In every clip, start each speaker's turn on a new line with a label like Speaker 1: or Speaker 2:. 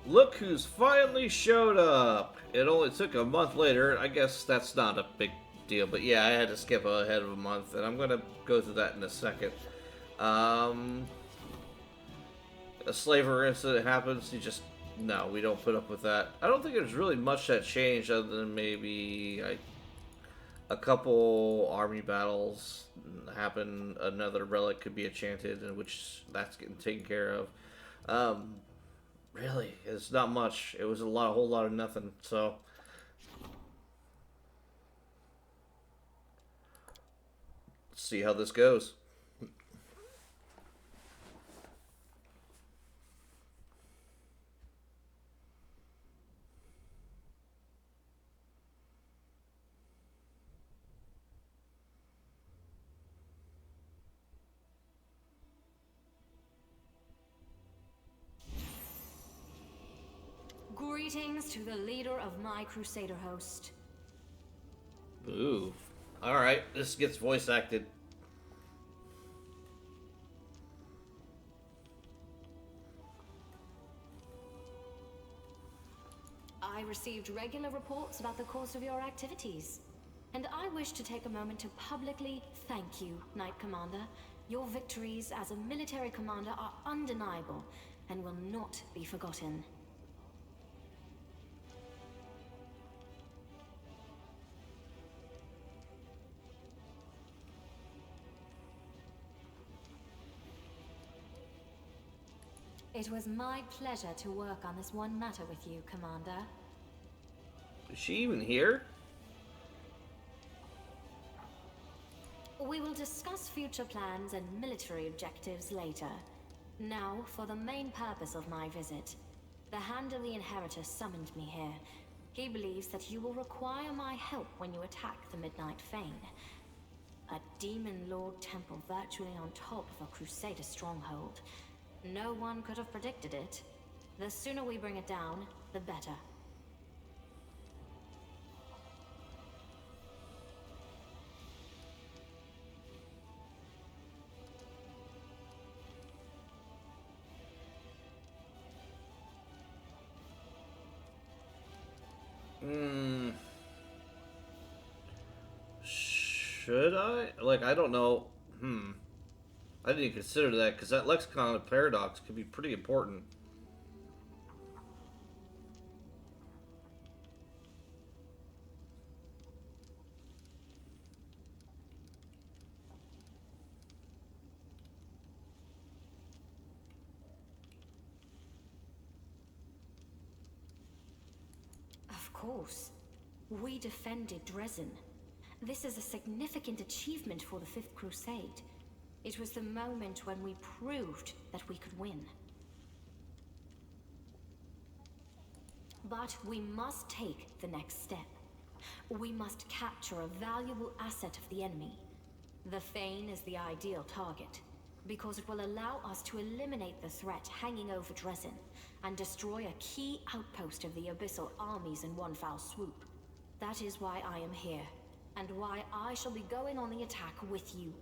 Speaker 1: Look who's finally showed up! It only took a month later. I guess that's not a big deal, but yeah, I had to skip ahead of a month, and I'm gonna go through that in a second. Um, a slaver incident happens. You just no, we don't put up with that. I don't think there's really much that changed other than maybe a couple army battles happen. Another relic could be enchanted, in which that's getting taken care of. Um, Really, it's not much. It was a whole lot of nothing. So let's see how this goes.
Speaker 2: Greetings to the leader of my Crusader host.
Speaker 1: Ooh, all right. This gets voice acted.
Speaker 2: I received regular reports about the course of your activities, and I wish to take a moment to publicly thank you, Knight Commander. Your victories as a military commander are undeniable and will not be forgotten. It was my pleasure to work on this one matter with you, Commander.
Speaker 1: Is she even here?
Speaker 2: We will discuss future plans and military objectives later. Now, for the main purpose of my visit. The Hand of the Inheritor summoned me here. He believes that you will require my help when you attack the Midnight Fane. A Demon Lord temple virtually on top of a Crusader stronghold. No one could have predicted it. The sooner we bring it down, the better.
Speaker 1: Hmm. Should I? Like, I don't know. I didn't even consider that because that lexicon of paradox could be pretty important.
Speaker 2: Of course. We defended Drezen. This is a significant achievement for the Fifth Crusade. It was the moment when we proved that we could win. But we must take the next step. We must capture a valuable asset of the enemy. The Fane is the ideal target, because it will allow us to eliminate the threat hanging over Drezen and destroy a key outpost of the Abyssal armies in one foul swoop. That is why I am here, and why I shall be going on the attack with you.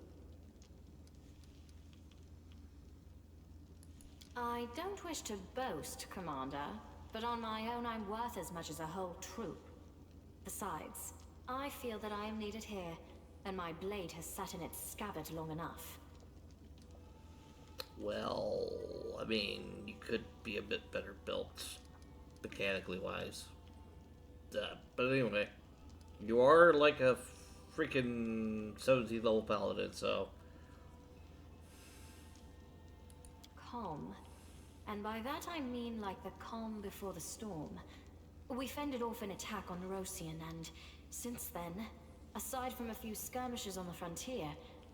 Speaker 2: I don't wish to boast, Commander, but on my own I'm worth as much as a whole troop. Besides, I feel that I am needed here, and my blade has sat in its scabbard long enough.
Speaker 1: Well, I mean, you could be a bit better built, mechanically wise. But anyway, you are like a freaking 17th level paladin, so.
Speaker 2: Calm. And by that I mean like the calm before the storm. We fended off an attack on Rosian, and since then, aside from a few skirmishes on the frontier,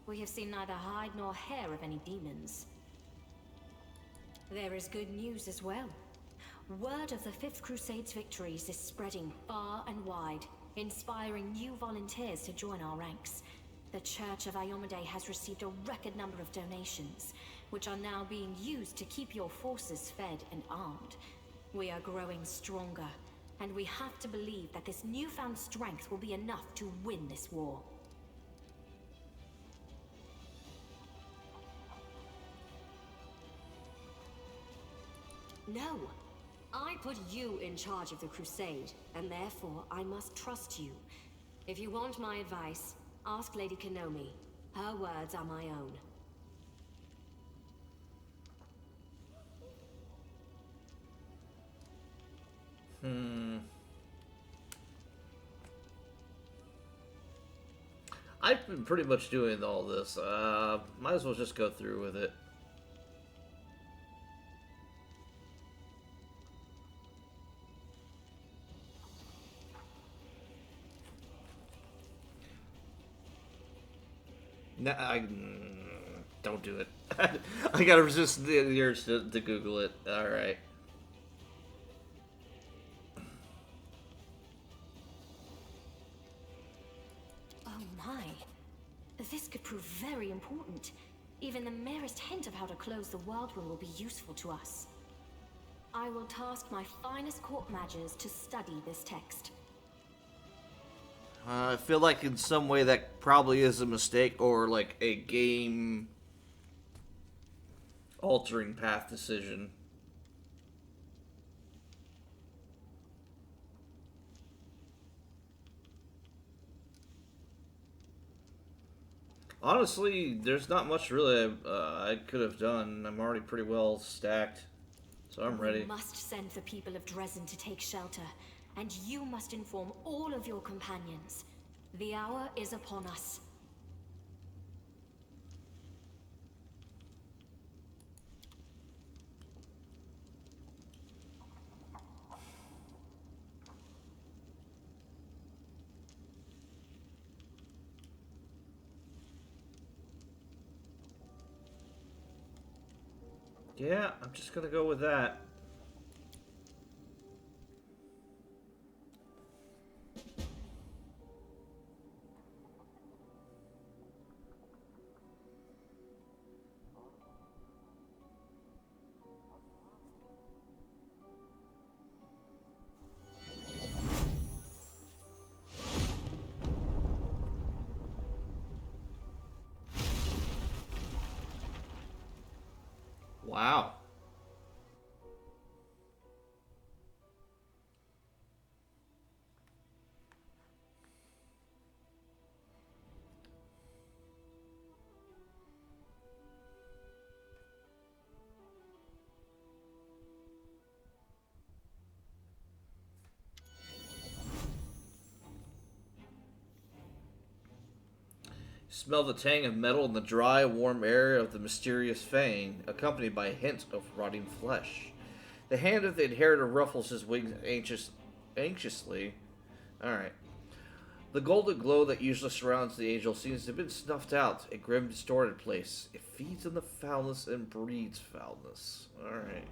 Speaker 2: we have seen neither hide nor hair of any demons. There is good news as well. Word of the Fifth Crusade's victories is spreading far and wide, inspiring new volunteers to join our ranks. The Church of Iomedae has received a record number of donations, which are now being used to keep your forces fed and armed. We are growing stronger, and we have to believe that this newfound strength will be enough to win this war. No, I put you in charge of the crusade, and therefore I must trust you. If you want my advice, ask Lady Kenomi. Her words are my own.
Speaker 1: I've been pretty much doing all this. Might as well just go through with it. Nah, don't do it. I gotta resist the urge to Google it. Alright.
Speaker 2: Oh my. This could prove very important. Even the merest hint of how to close the world will be useful to us. I will task my finest court magers to study this text.
Speaker 1: I feel like in some way that probably is a mistake or like a game altering path decision. Honestly, there's not much really I could have done. I'm already pretty well stacked, so I'm ready.
Speaker 2: We must send the people of Drezen to take shelter, and you must inform all of your companions. The hour is upon us.
Speaker 1: Yeah, I'm just gonna go with that. Wow. Smell the tang of metal in the dry, warm air of the mysterious Fane, accompanied by a hint of rotting flesh. The hand of the inheritor ruffles his wings anxiously. Alright. The golden glow that usually surrounds the angel seems to have been snuffed out, a grim, distorted place. It feeds on the foulness and breeds foulness. Alright.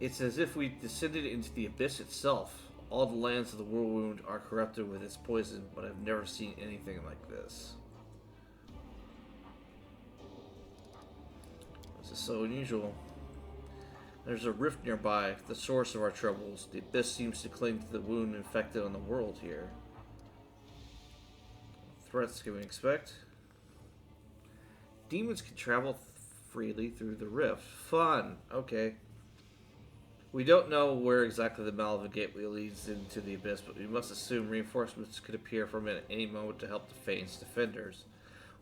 Speaker 1: It's as if we descended into the abyss itself. All the lands of the whirlwind are corrupted with its poison, but I've never seen anything like this. This is so unusual. There's a rift nearby, the source of our troubles. The abyss seems to cling to the wound infected on the world here. What threats can we expect? Demons can travel freely through the rift. Fun! Okay. We don't know where exactly the mouth of the gateway leads into the abyss, but we must assume reinforcements could appear from it at any moment to help the Fane's defenders.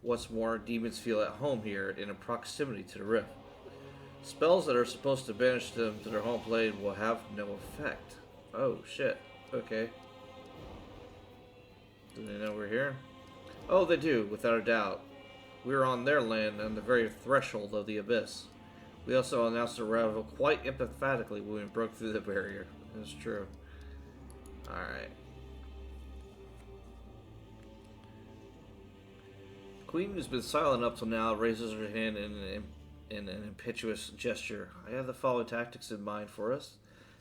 Speaker 1: What's more, demons feel at home here in a proximity to the rift. Spells that are supposed to banish them to their home plane will have no effect. Oh, shit. Okay. Do they know we're here? Oh, they do, without a doubt. We're on their land on the very threshold of the abyss. We also announced arrival quite emphatically when we broke through the barrier. That's true. Alright. The Queen, who's been silent up till now, raises her hand in an impetuous gesture. I have the following tactics in mind for us.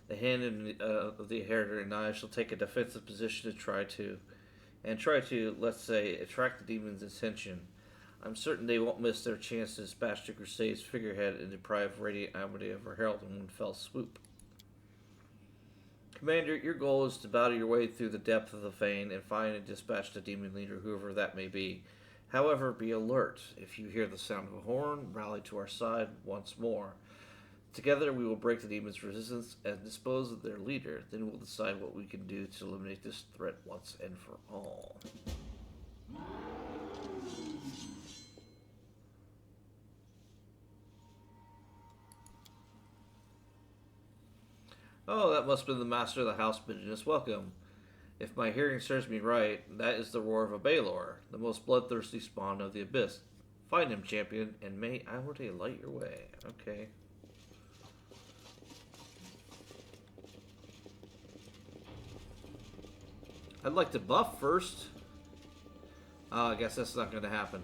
Speaker 1: The hand of the inheritor and I shall take a defensive position to try to, let's say, attract the demon's attention. I'm certain they won't miss their chance to dispatch the Crusade's figurehead and deprive Radiant Amity of her herald in one fell swoop. Commander, your goal is to battle your way through the depth of the Fane and find and dispatch the demon leader, whoever that may be. However, be alert. If you hear the sound of a horn, rally to our side once more. Together, we will break the demons' resistance and dispose of their leader. Then we'll decide what we can do to eliminate this threat once and for all. Oh, that must have been the master of the house bidding us welcome. If my hearing serves me right, that is the roar of a Baylor, the most bloodthirsty spawn of the abyss. Find him, champion, and may Iwarte light your way. Okay. I'd like to buff first. Oh, I guess that's not going to happen.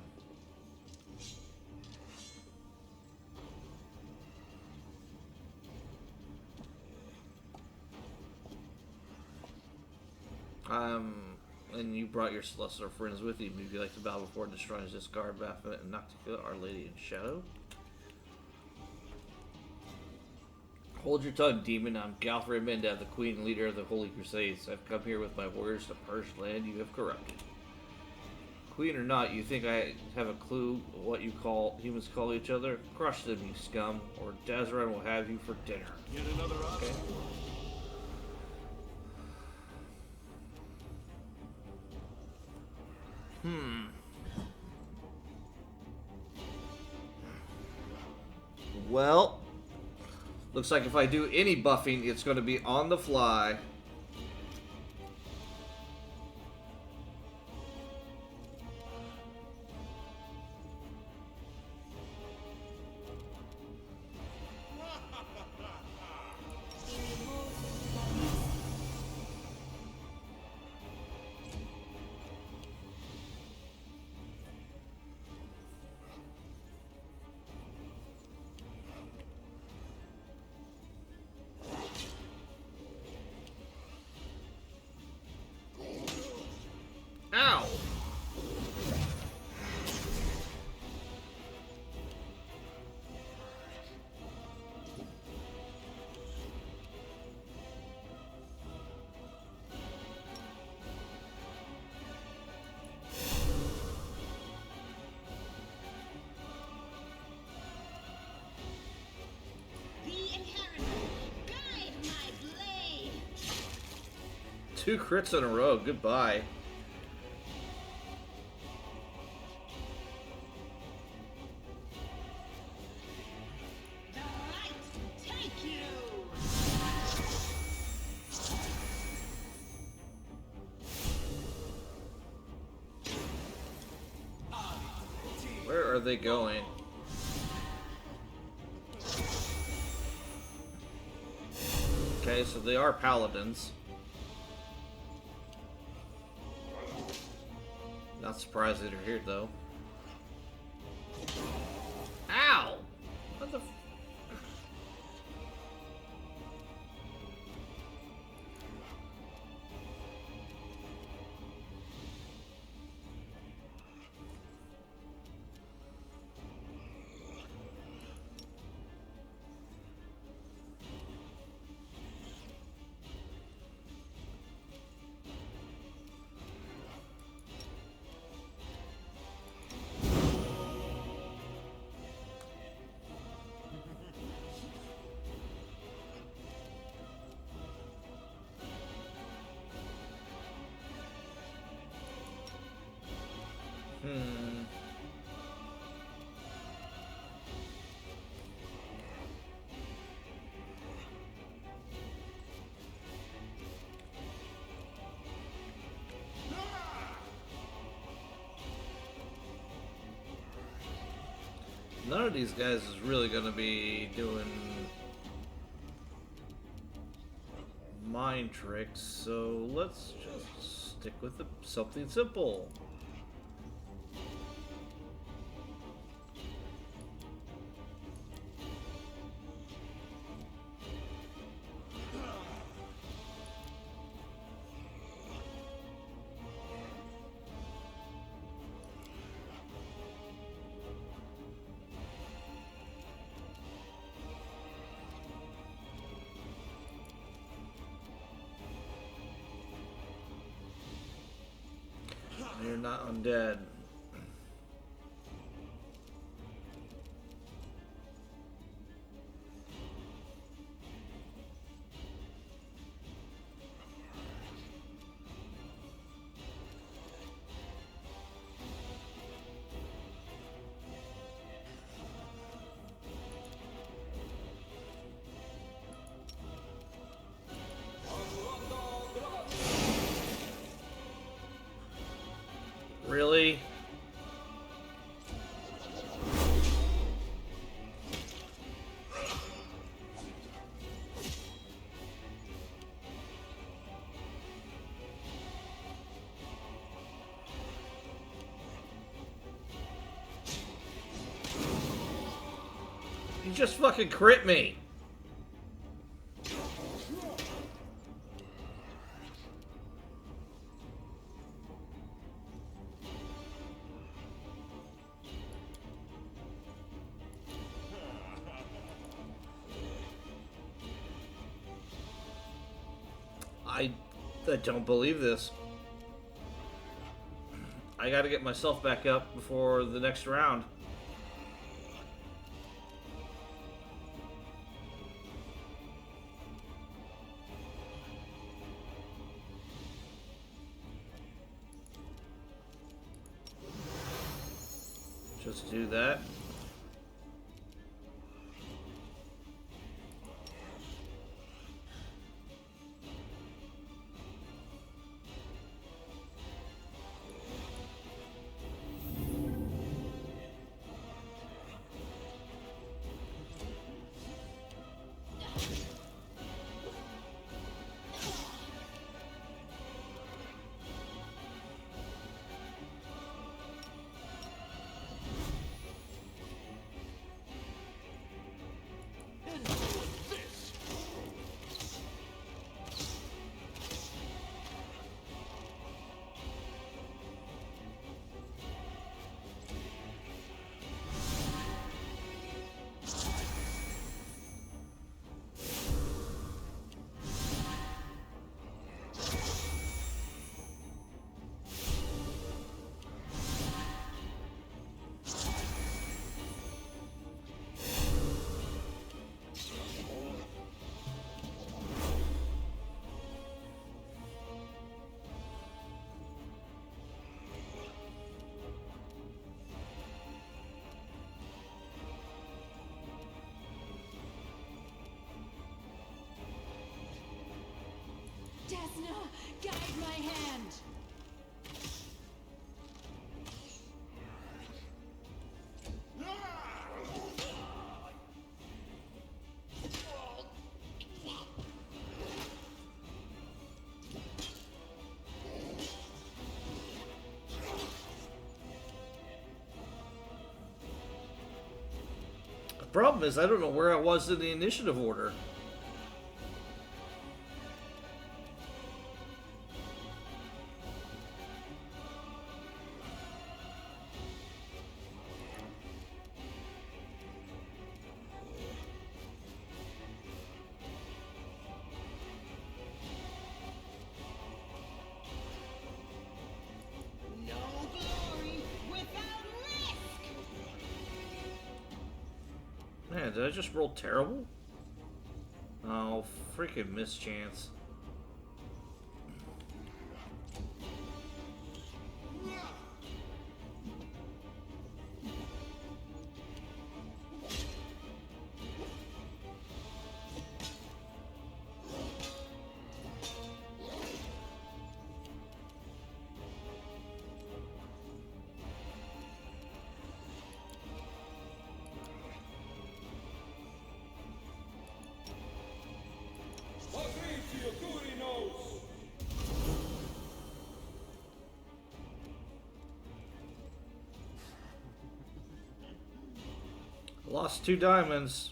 Speaker 1: And you brought your celestial friends with you. Maybe you like to bow before destroying this guard, Baphomet, and Noctica, Our Lady in Shadow. Hold your tongue, demon. I'm Galfrey Mendav, the queen and leader of the Holy Crusades. I've come here with my warriors to purge land you have corrupted. Queen or not, you think I have a clue what humans call each other? Crush them, you scum, or Dazaran will have you for dinner.
Speaker 3: Yet another option.
Speaker 1: Okay. Well, looks like if I do any buffing, it's going to be on the fly. Ow! Two crits in a row. Goodbye. Where are they going? Okay, so they are paladins. Not surprised that they're here, though. Ow! What the f... None of these guys is really going to be doing mind tricks, so let's just stick with something simple. You're not undead. just fucking crit me. I don't believe this. I gotta get myself back up before the next round. Just do that.
Speaker 3: Desna, guide my hand!
Speaker 1: The problem is I don't know where I was in the initiative order. Man, did I just roll terrible? Oh, freaking mischance. Lost 2 diamonds.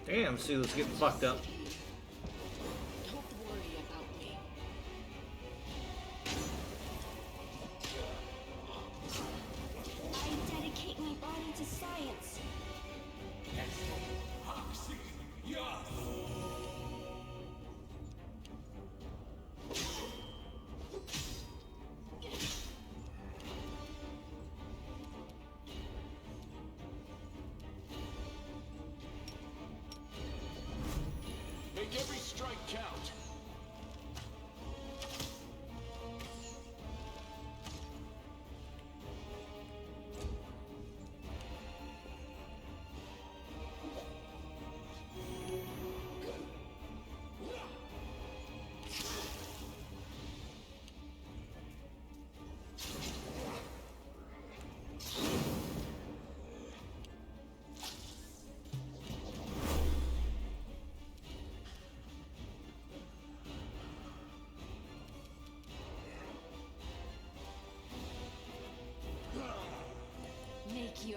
Speaker 1: Damn, Sula's getting fucked up.
Speaker 3: Don't worry about me.
Speaker 2: I dedicate my body to science.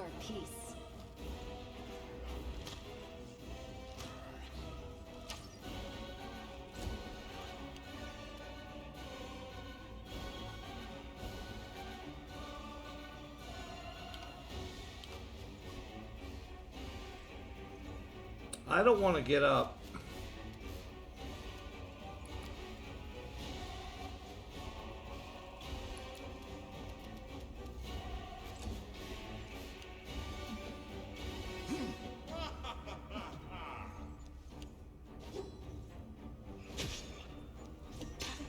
Speaker 3: our peace.
Speaker 1: I don't want to get up.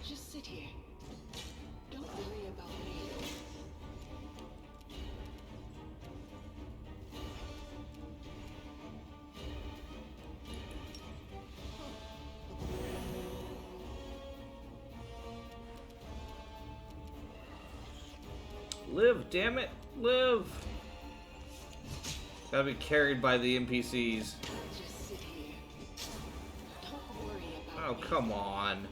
Speaker 3: Just sit here. Don't worry about me.
Speaker 1: Live, damn it, live! Gotta be carried by the NPCs.
Speaker 3: Just sit here. Don't worry about
Speaker 1: Oh,
Speaker 3: me.
Speaker 1: come on.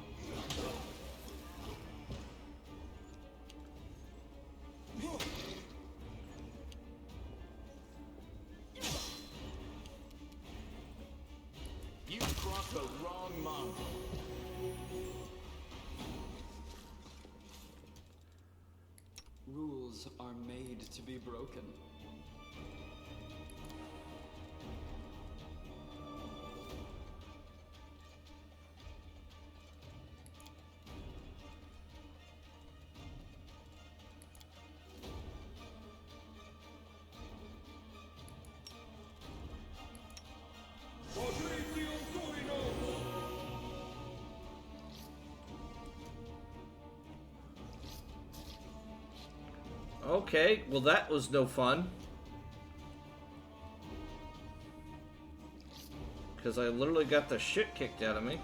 Speaker 4: You crossed the wrong mountain.
Speaker 5: Rules are made to be broken.
Speaker 1: Okay, well that was no fun. Because I literally got the shit kicked out of me.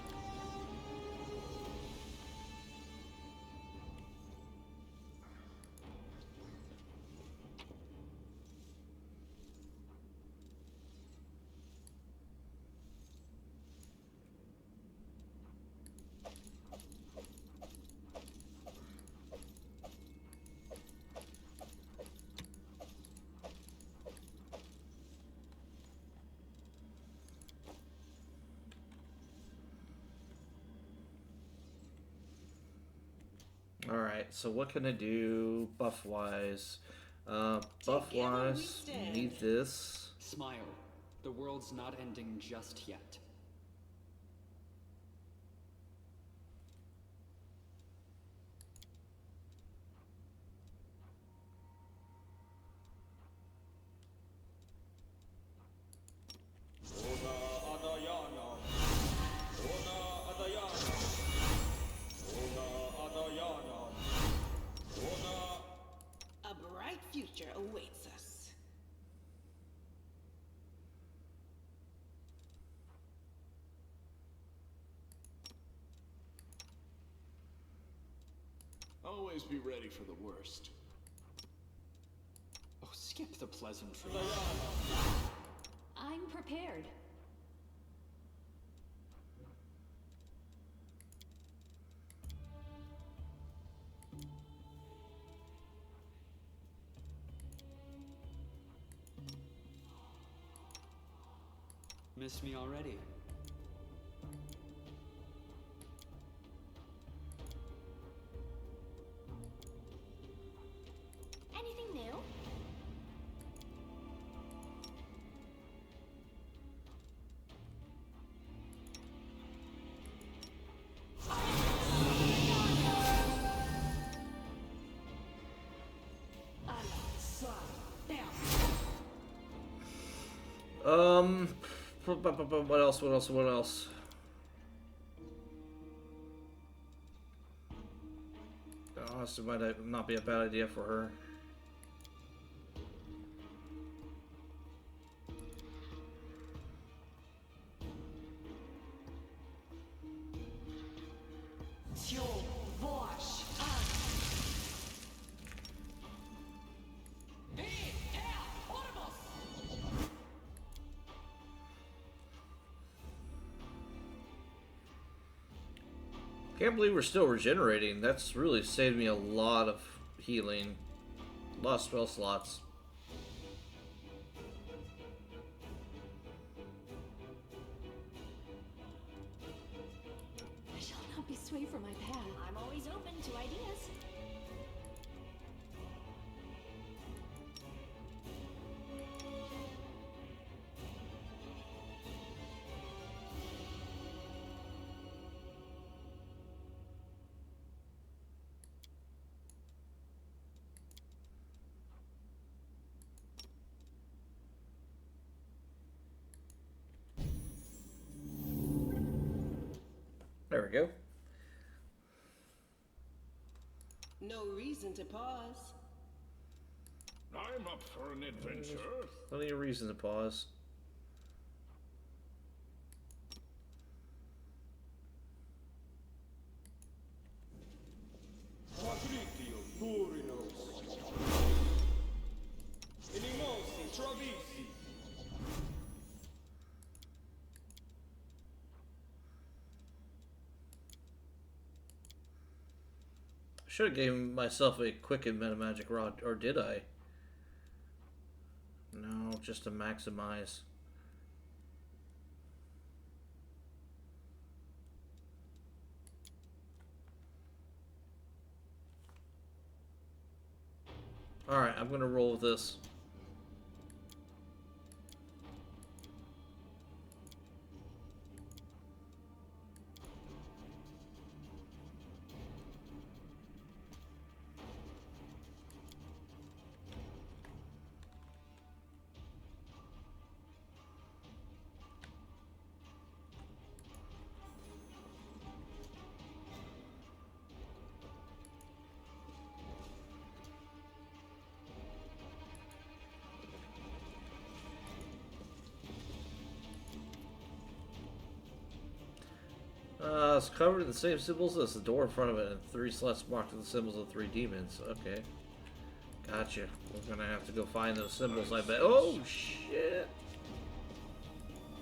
Speaker 1: Alright, so what can I do buff-wise? Buff-wise, need this.
Speaker 5: Smile. The world's not ending just yet.
Speaker 3: A bright future awaits us.
Speaker 4: Always be ready for the worst.
Speaker 5: Oh, skip the pleasantries.
Speaker 2: I'm prepared.
Speaker 5: Missed me already.
Speaker 2: Anything new?
Speaker 1: What else? What else? What else? Oh, this might not be a bad idea for her. Can't believe we're still regenerating. That's really saved me a lot of healing. A lot of spell slots.
Speaker 3: way from my path.
Speaker 2: I'm always open to ideas.
Speaker 1: There we go.
Speaker 3: No reason to pause.
Speaker 4: I'm up for an adventure.
Speaker 1: Plenty of reason to pause.
Speaker 6: Patritio Turinos. Inimosi Travisi.
Speaker 1: Should have given myself a quicken metamagic rod, or did I? No, just to maximize. Alright, I'm gonna roll with this. It's covered in the same symbols as the door in front of it, and 3 slots marked with the symbols of 3 demons. Okay. Gotcha. We're gonna have to go find those symbols, I bet. Oh, shit!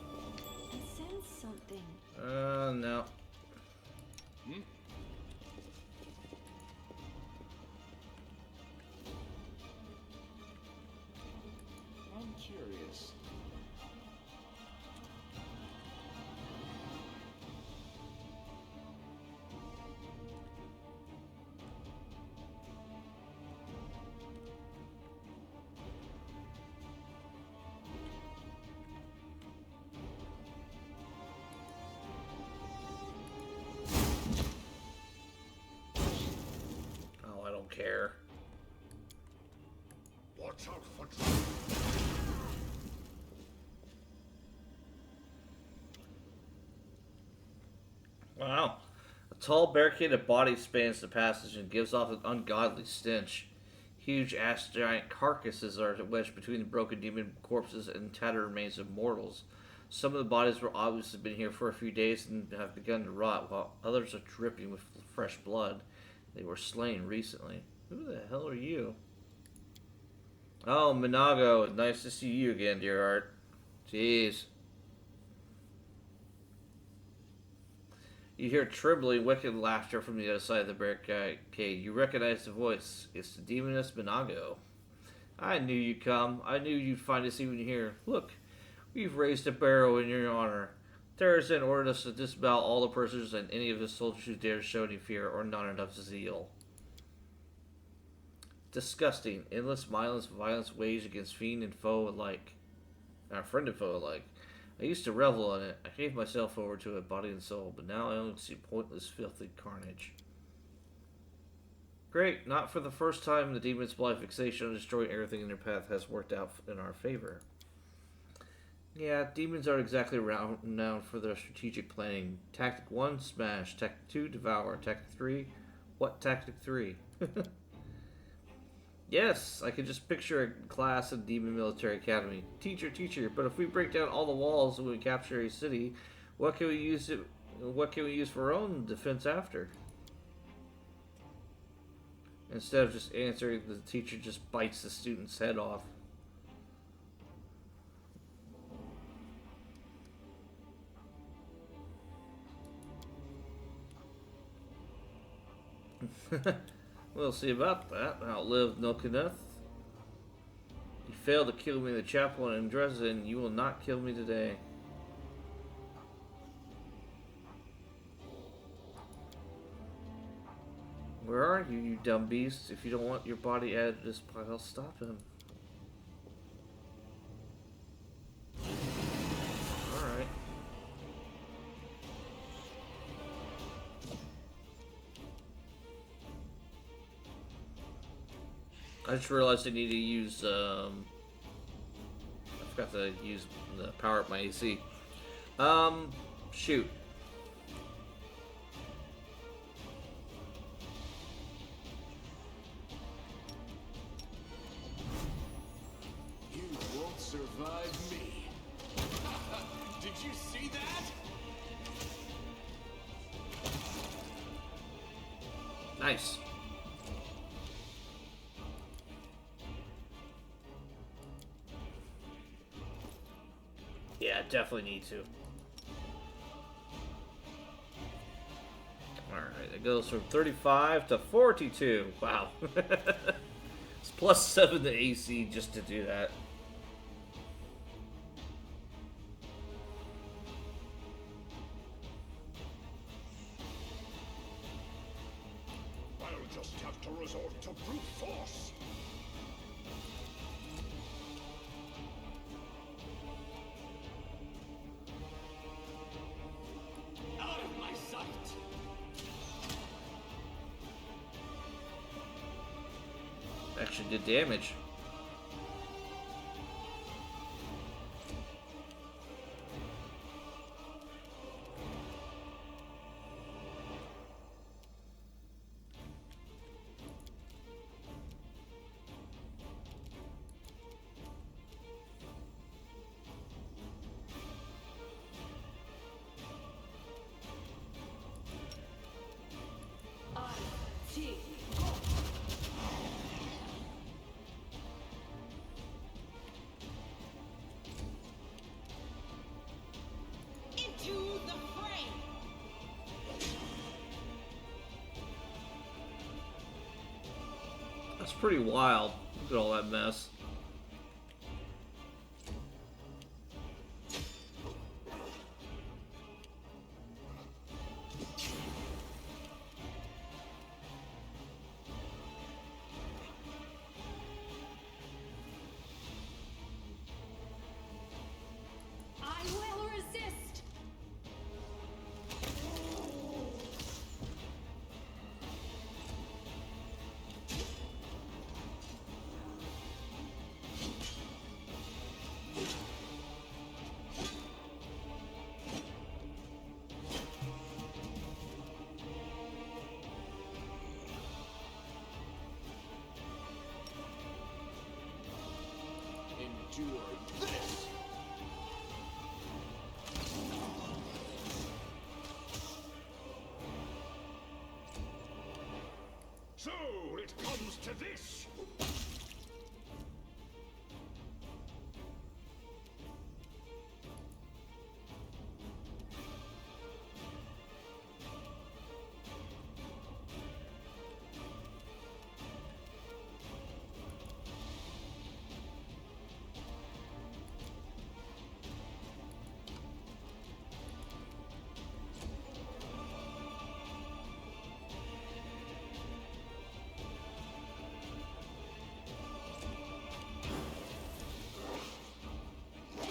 Speaker 2: I sense something.
Speaker 1: No.
Speaker 4: I'm curious.
Speaker 1: Oh, I don't care.
Speaker 4: Watch out for
Speaker 1: Wow. A tall, barricaded body spans the passage and gives off an ungodly stench. Huge ass giant carcasses are wedged between the broken demon corpses and tattered remains of mortals. Some of the bodies were obviously been here for a few days and have begun to rot, while others are dripping with fresh blood. They were slain recently. Who the hell are you? Oh, Minago, nice to see you again, dear heart. Jeez. You hear trembling, wicked laughter from the other side of the barricade. You recognize the voice. It's the demoness Minago. I knew you'd come. I knew you'd find us even here. Look, we've raised a barrow in your honor. Drezen ordered us to disavow all the prisoners and any of his soldiers who dare show any fear or not enough zeal. Disgusting, endless, mindless violence waged against fiend and foe alike. Our friend and foe alike. I used to revel in it. I gave myself over to it, body and soul, but now I only see pointless, filthy carnage. Great, not for the first time the demon's blind fixation on destroying everything in their path has worked out in our favor. Yeah, demons aren't exactly renowned for their strategic planning. Tactic 1, smash. Tactic 2, devour. Tactic 3, what tactic 3? Yes, I can just picture a class in Demon Military Academy. Teacher, teacher, but if we break down all the walls when we capture a city, what can we use for our own defense after? Instead of just answering, the teacher just bites the student's head off. We'll see about that. Outlive Nilkaneth. You failed to kill me in the chapel in Drezen. You will not kill me today. Where are you, you dumb beast? If you don't want your body added to this pile, stop him. Alright. I just realized I need to use, I forgot to use the power up my AC. Shoot.
Speaker 7: You won't survive me. Did you see that?
Speaker 1: Nice. Yeah, definitely need to. Alright, it goes from 35 to 42. Wow. It's plus 7 to AC just to do that.
Speaker 4: I'll just have to resort to brute force.
Speaker 7: Out of my sight!
Speaker 1: Actually did damage.
Speaker 3: Into the fray!
Speaker 1: That's pretty wild. Look at all that mess.
Speaker 2: I will resist!
Speaker 7: Endure this!
Speaker 4: So it comes to this.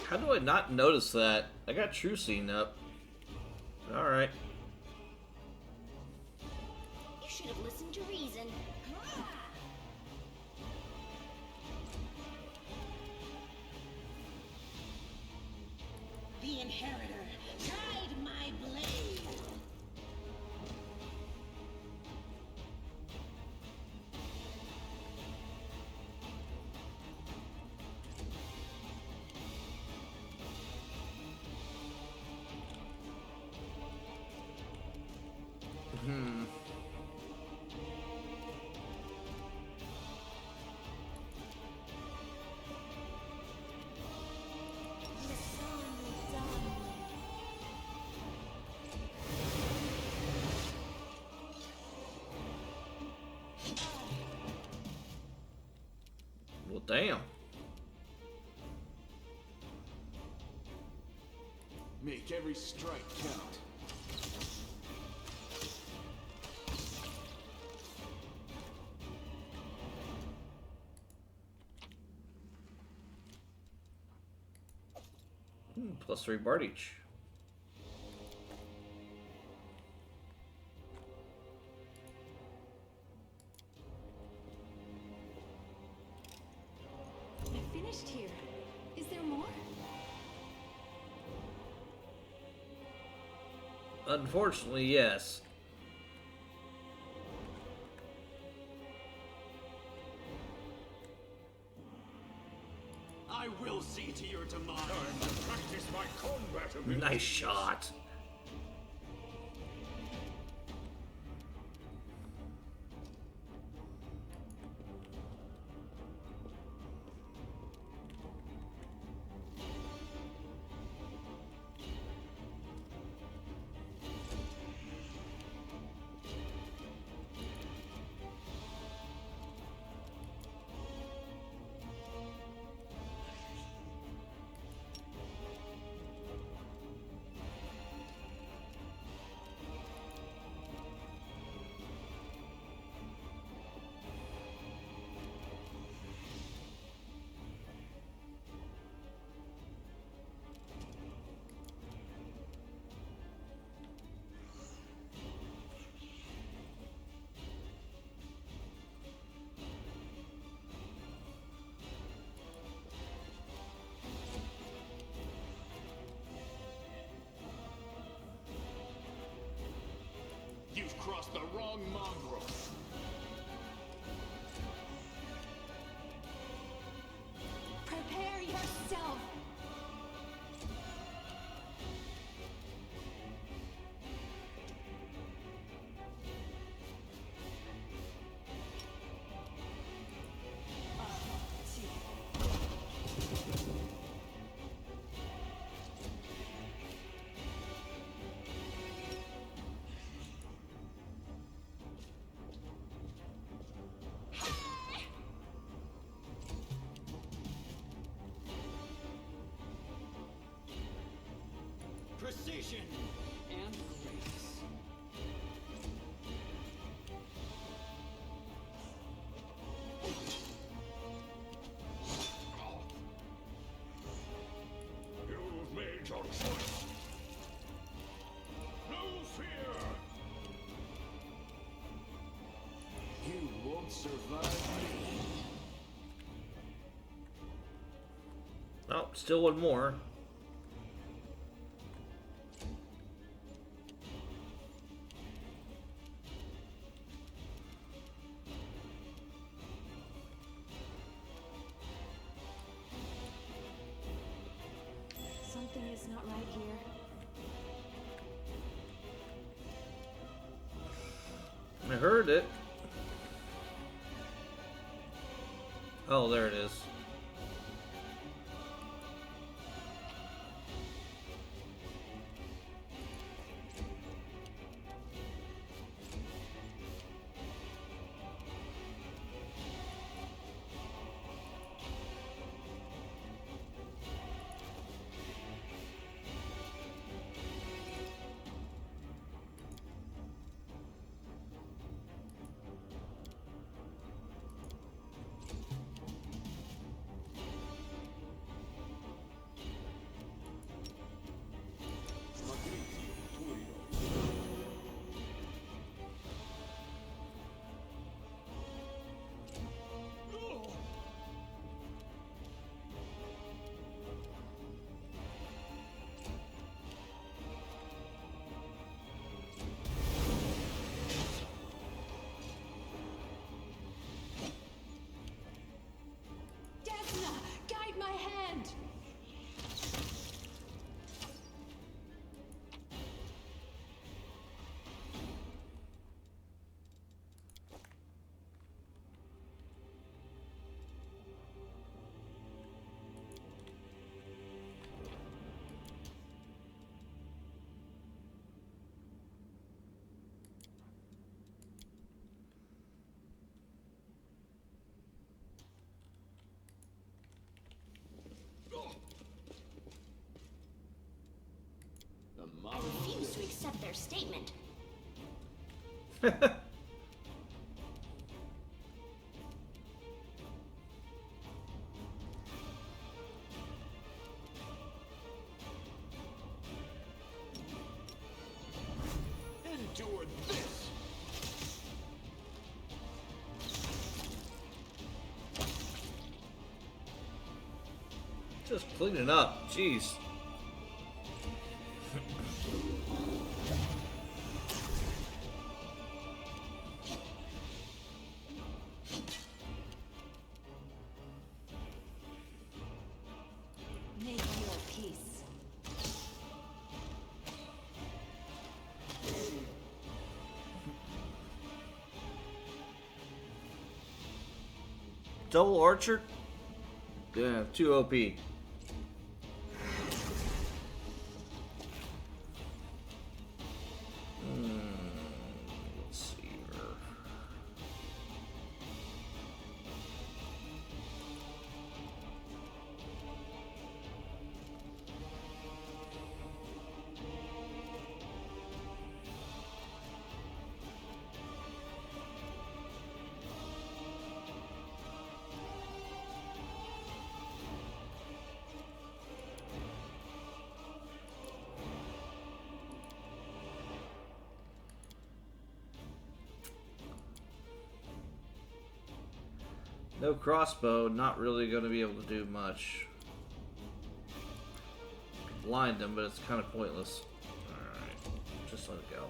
Speaker 1: How do I not notice that? I got True Scene up. Alright.
Speaker 2: You should have listened to reason.
Speaker 3: The Inheritor, guide my blade!
Speaker 1: Well, damn.
Speaker 7: Make every strike count.
Speaker 1: Plus 3 Bard each.
Speaker 3: I finished here. Is there more?
Speaker 1: Unfortunately, yes.
Speaker 7: I will see to your demise.
Speaker 4: Time to practice my combat abilities.
Speaker 1: Nice shot.
Speaker 7: You've crossed the wrong mongrel.
Speaker 3: Prepare yourself.
Speaker 5: Precision and grace.
Speaker 4: You've made your choice. No fear.
Speaker 7: You won't survive me.
Speaker 1: Oh, still one more.
Speaker 2: Something is not right here.
Speaker 1: I heard it. Oh, there it is.
Speaker 3: Desna, guide my hand.
Speaker 7: The
Speaker 2: I
Speaker 7: mongrel.
Speaker 2: refuse to accept their statement.
Speaker 1: Just cleaning up. Jeez.
Speaker 2: Make your peace.
Speaker 1: Double archer? Yeah, 2 OP. Let's see here. No crossbow, not really going to be able to do much. Blind them, but it's kind of pointless. Alright, just let it go.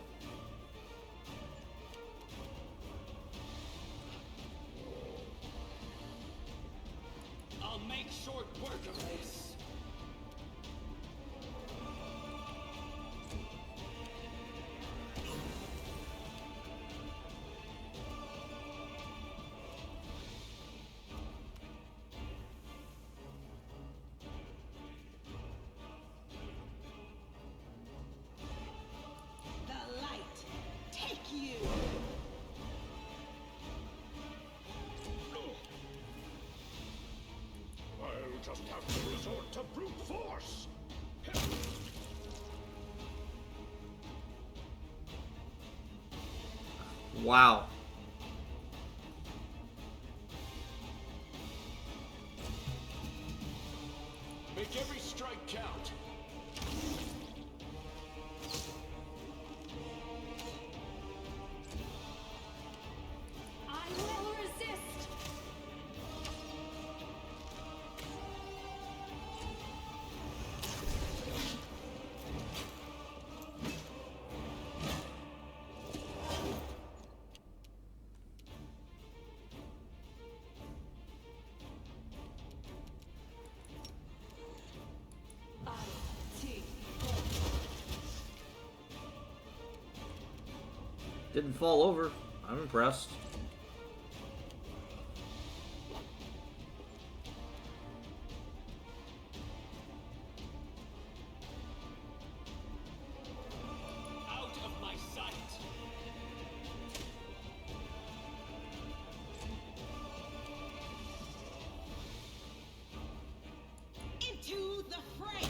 Speaker 7: I'll make short work of this.
Speaker 3: The light, take you.
Speaker 4: I'll just have to resort to brute force.
Speaker 1: Wow.
Speaker 7: Make every strike count.
Speaker 2: I will resist.
Speaker 1: Didn't fall over. I'm impressed.
Speaker 7: Out of my sight.
Speaker 3: Into the fray.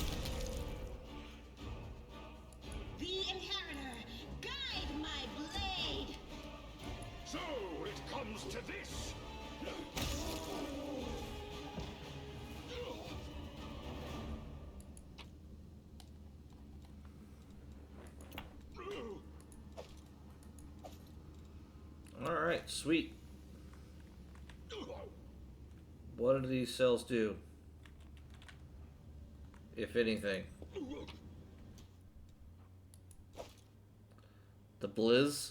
Speaker 3: The inheritor, guide my blade.
Speaker 4: So it comes to this.
Speaker 1: Alright, sweet. What do these cells do? If anything. The blizz?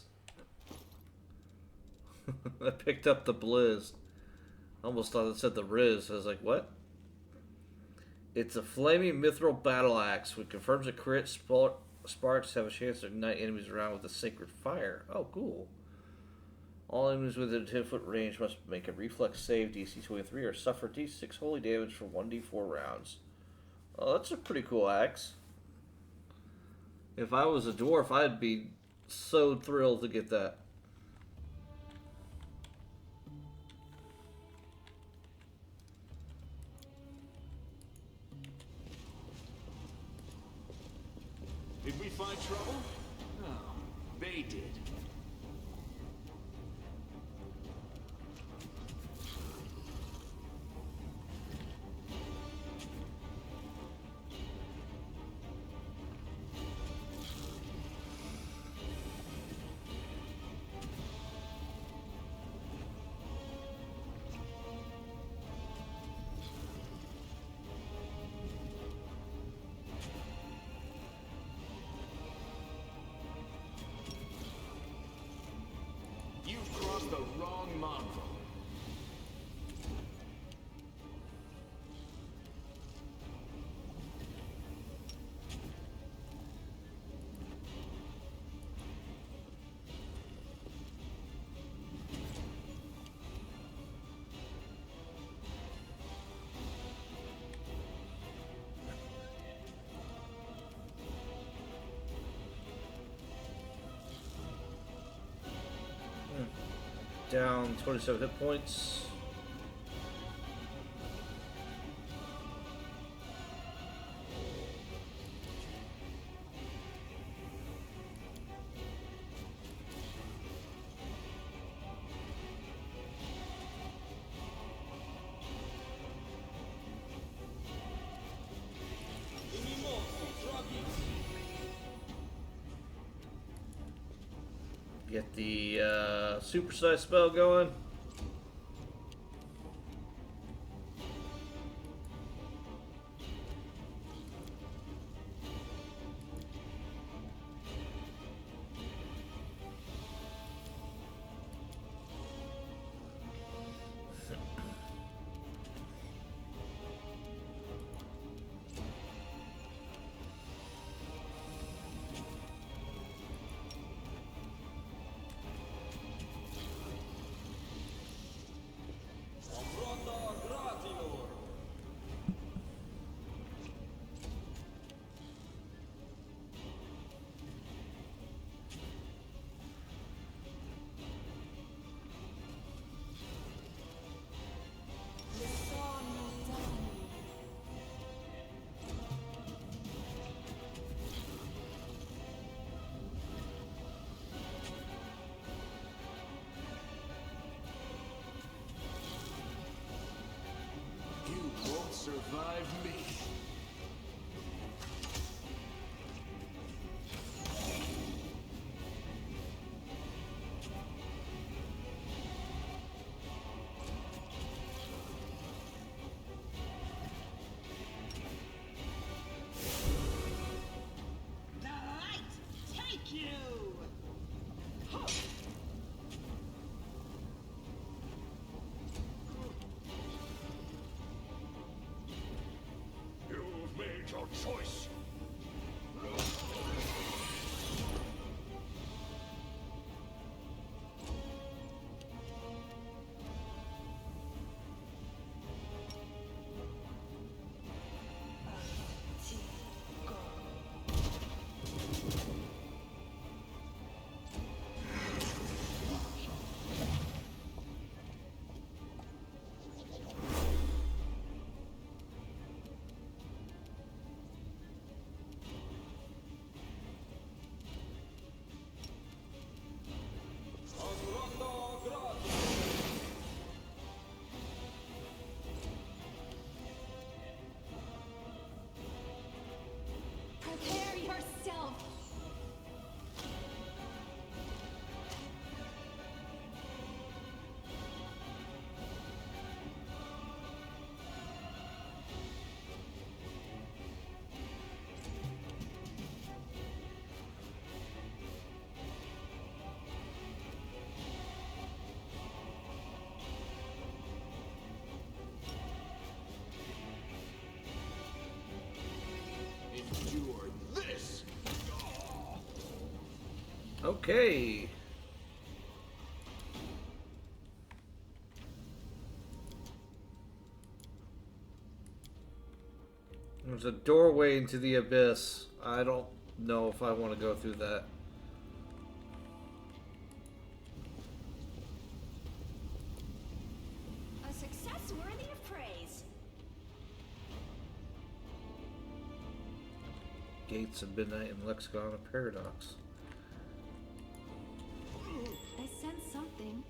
Speaker 1: I picked up the blizz. Almost thought it said the riz. I was like, what? It's a flaming mithril battle axe, which confirms a crit. Sparks have a chance to ignite enemies around with a sacred fire. Oh, cool. All enemies within a 10-foot range must make a reflex save DC 23 or suffer D6 holy damage for 1d4 rounds. Oh, that's a pretty cool axe. If I was a dwarf, I'd be so thrilled to get that.
Speaker 7: Did we find trouble? No, they did. the wrong mongrel.
Speaker 1: Down 27 hit points. Get the supersize spell going.
Speaker 7: You won't survive me.
Speaker 3: The light take you!
Speaker 4: You've made your choice.
Speaker 2: Prepare yourself.
Speaker 7: Endure this!
Speaker 1: Okay. There's a doorway into the abyss. I don't know if I want to go through that.
Speaker 2: A success worthy of praise.
Speaker 1: Gates of Midnight and Lexicon of Paradox.
Speaker 2: I sense something.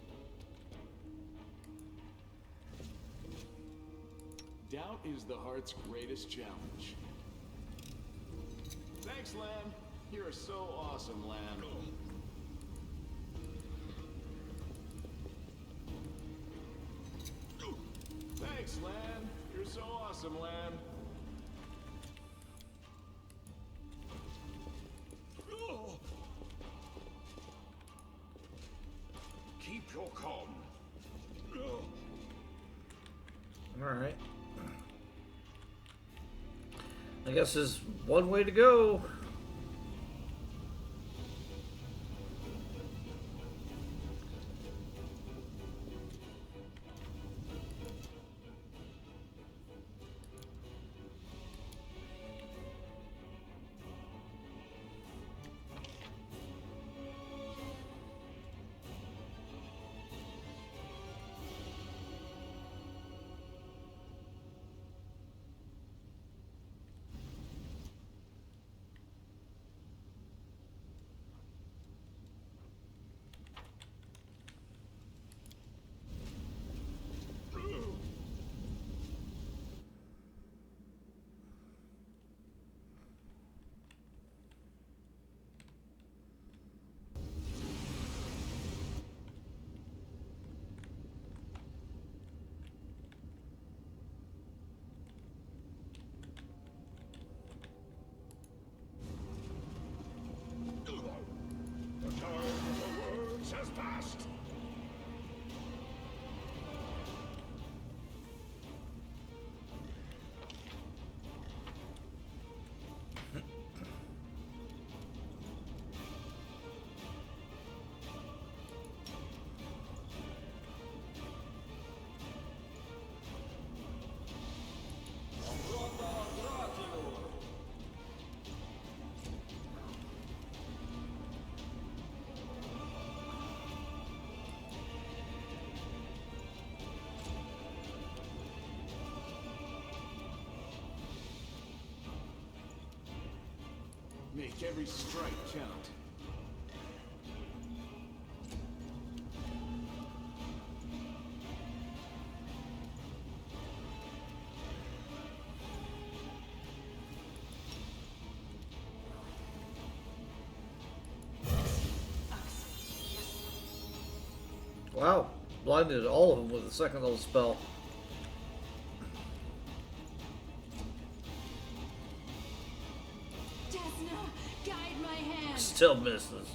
Speaker 7: Doubt is the heart's greatest challenge. Thanks, Lan. You're so awesome, Lan. Thanks, Lan. You're so awesome, Lan.
Speaker 4: Keep your calm.
Speaker 1: Alright. I guess there's one way to go.
Speaker 4: The time for words has passed.
Speaker 7: Make every strike count.
Speaker 1: Wow. Blinded all of them with a second level spell.
Speaker 3: Desna, guide my hand.
Speaker 1: Still misses.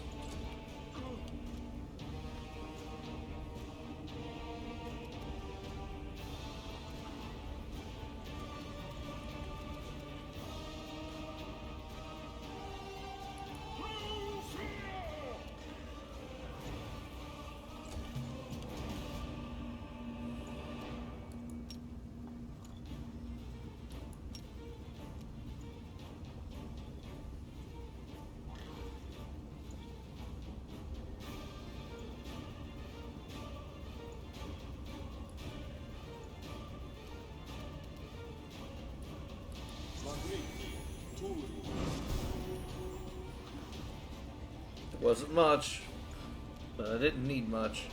Speaker 1: It wasn't much, but I didn't need much.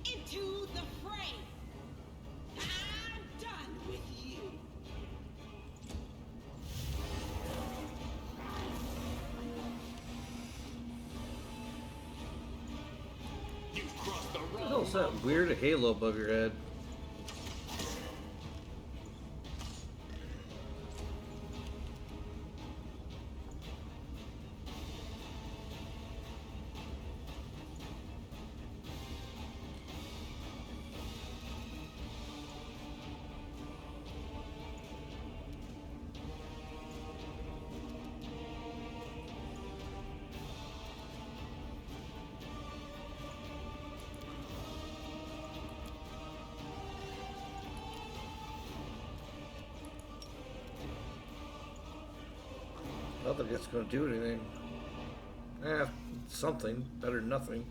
Speaker 3: Into the fray. I'm done with you.
Speaker 7: You've crossed the
Speaker 1: What the
Speaker 7: wrong.
Speaker 1: hell's that weird halo above your head? I don't think it's going to do anything. Something. Better than nothing.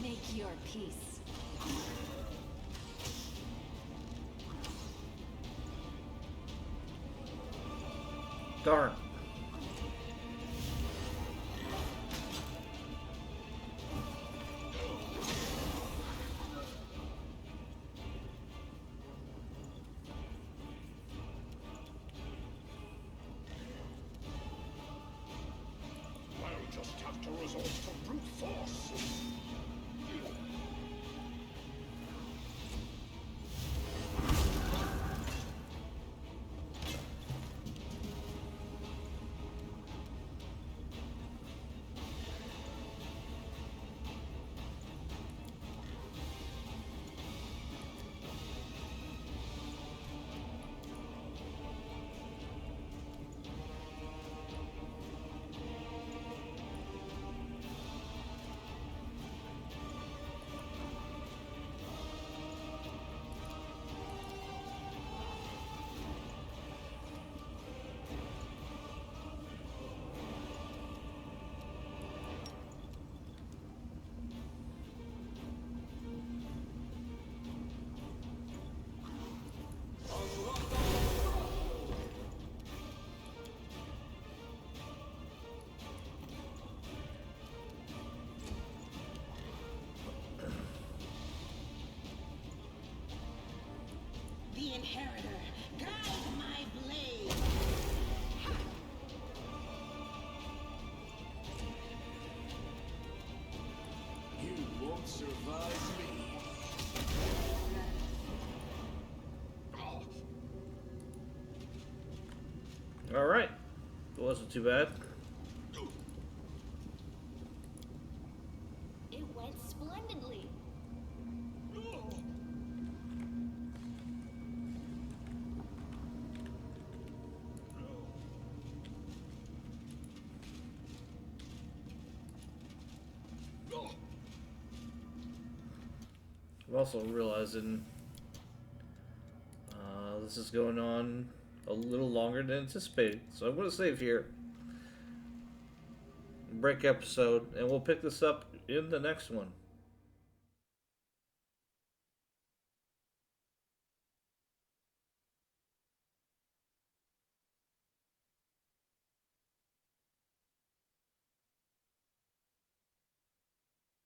Speaker 2: Make your peace.
Speaker 1: Darn.
Speaker 3: inheritor. Guide my blade.
Speaker 7: You won't survive me.
Speaker 1: Alright. It wasn't too bad.
Speaker 2: It went splendidly.
Speaker 1: I'm also realizing this is going on a little longer than anticipated. So I'm going to save here. Break episode, and we'll pick this up in the next one.